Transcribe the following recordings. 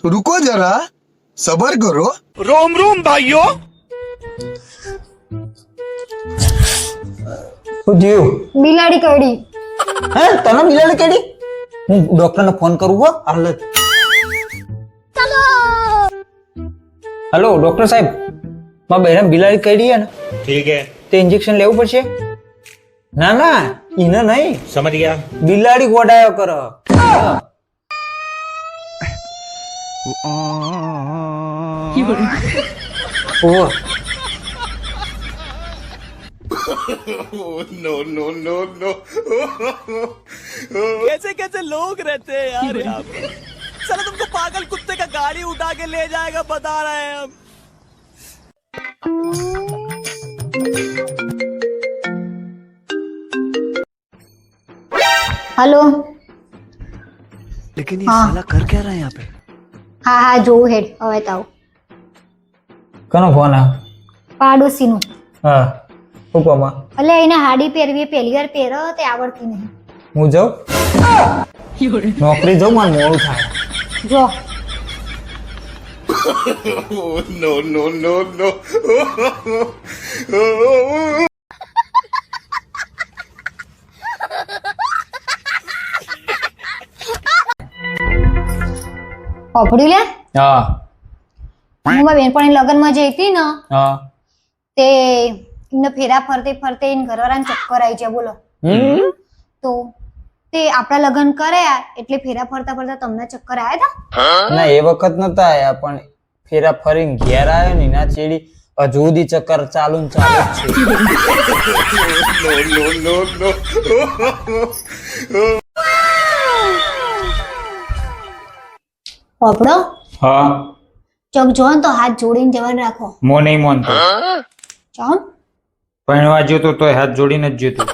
रुको जरा सबर करो। रोम रोम भाइयों। શું થયું? બિલાડી કરડી. હે તને બિલાડી કેડી? હું ડોક્ટરને ફોન કરું હો હાલ જ. હેલો ડોક્ટર સાહેબ, મારા બહેરા બિલાડી કેડી હે ને, ठीक है, તે ઇન્જેક્શન લેવું પડશે? ના ના ઈને નહીં, समझ गया। બિલાડી ગોડાયો કર. ઓહ नो नो नो नो। कैसे कैसे लोग रहते हैं यार यहाँ पे। साला तुमको पागल कुत्ते का गाड़ी उठा के ले जाएगा बता रहे हैं हम। हेलो. लेकिन ये हाँ. साला कर क्या रहा है यहाँ पे। હા હા જોઉં હેડ હવે તાવ કનો ફોન આ? પાડોશીનું. હા ઉપમા એટલે એને હાડી પહેરવી એ પહેલી વાર પહેરો તે આવડતી નહીં. હું જાઉં નોકરી જાઉં, મારે મોડું થાય. જો नो नो नो नो। ઓફડી લે. હા હું મારી બેનપણી લગ્નમાં જઈ હતી ને હા તે એમને ફેરા ફરતે ફરતે એને ઘરવાળાને ચક્કર આવી જાય બોલો. તો તે આપણા લગ્ન કર્યા એટલે ફેરા ફરતા ફરતા તમને ચક્કર આવ્યા હતા? ના એ વખત નતા આયા, પણ ફેરા ફરીને ઘેર આવ્યો ને ના ચેડી હજુ સુધી ચક્કર ચાલુ ને ચાલુ જ છે. No no no no. ઓફડો હા ચક જો ને તો હાથ જોડીને જવાનું રાખો. મો નહીં મોનતો, ચાલ પહેણવા જ્યો તો હાથ જોડીને જ જ્યો.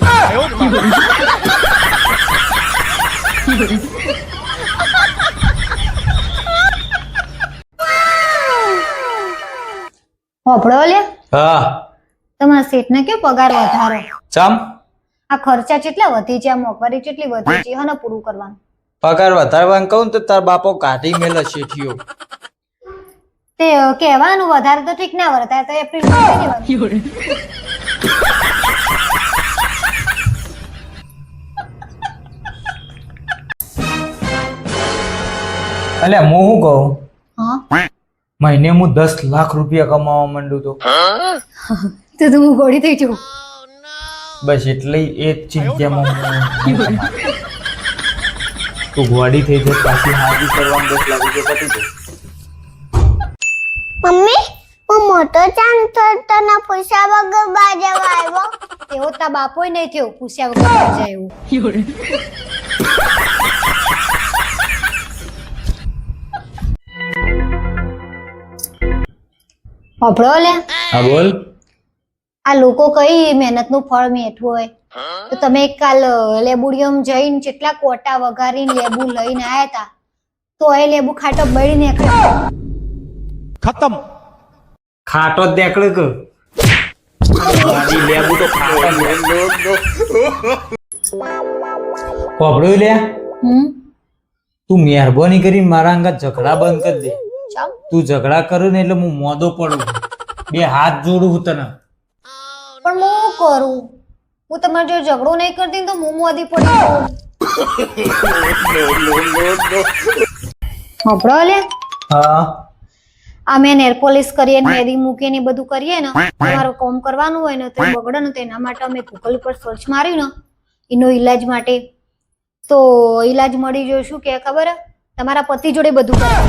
ઓફડો લે. હા તમારા શેઠને કે પગાર વધારો. ચમ આ ખર્ચા કેટલા વધી છે, આ મોંઘવારી કેટલી વધી છે, હને પૂરું કરવાનું. પગાર વધારવાનું કહું તો તાર બાપો કાઢી મેલે શેઠિયો. તે કહેવાનું વધારે તો ઠીક ના વધારે તો એપ્રિલ એટલે હું શું કહું, હા મહિને હું 10 લાખ રૂપિયા કમાવા માંડું તો તો તું ગોળી થઈ છું. બસ એટલે એ જ ચિંતામાં હું કમાતો. તું ગોડી થઈ જાય પાછી હાજી કરવાનું 10 લાખ રૂપિયા પતી જાય. મમ્મી હું મોટો ચાંદ તને પૂછ્યા વગર બાજવા આવ્યો. એવો તા બાપોય નહીં થયો પૂછ્યા વગર જાય એવું. અભળો લે. હા બોલ. આ લોકો કઈ મહેનતનું ફળ મીઠું હોય, તો તમે કાલ લેબુડિયમ જઈને જેટલા કોટા વઘારીને લેબુ લઈને આયા હતા, તો એ લેબુ ખાટો બળી નીકળ્યો. खत्म। ખાટો જ દેખડે કે લેબુ તો ખાટો જ. પકડ્યું લે. તું મહેરબાની કરીને મારા અંગત ઝઘડા બંધ કરી દે. ચાલ તું ઝઘડા કરે ને એટલે હું મોદો પડું, બે હાથ જોડું હું તને. પણ હું શું કરું? હું તમારે જો ઝઘડો નહીં કરતી ને તો હું મોદી પડી જાઉં. અભળો લે. હા અમે નેલ પોલિશ કરીએ ને મહેંદી મૂકીએ ને એ બધું કરીએ ને, તમારું કામ કરવાનું હોય ને તો એ બગડે ને, તો એના માટે અમે ગૂગલ પર સર્ચ માર્યું ને એનો ઈલાજ માટે, તો ઈલાજ મળી ગયો. શું કે ખબર હે? તમારા પતિ જોડે બધું કરાવે.